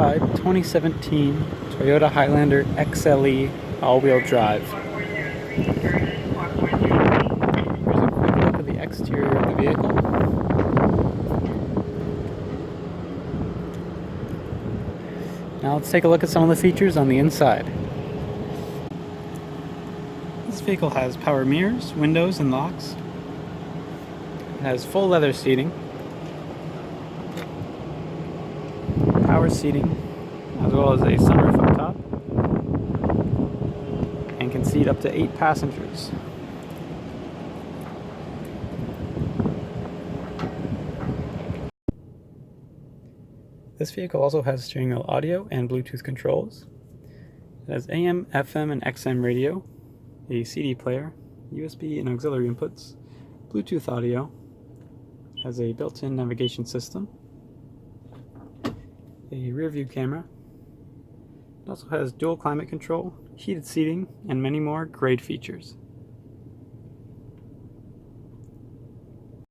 certified 2017 Toyota Highlander XLE all-wheel drive. Here's a quick look at the exterior of the vehicle. Now let's take a look at some of the features on the inside. This vehicle has power mirrors, windows, and locks. It has full leather seating, power seating, as well as a sunroof up top, and can seat up to 8 passengers. This vehicle also has steering wheel audio and Bluetooth controls. It has AM, FM, and XM radio, a CD player, USB and auxiliary inputs, Bluetooth audio, has a built-in navigation system, a rear view camera. It also has dual climate control, heated seating, and many more great features.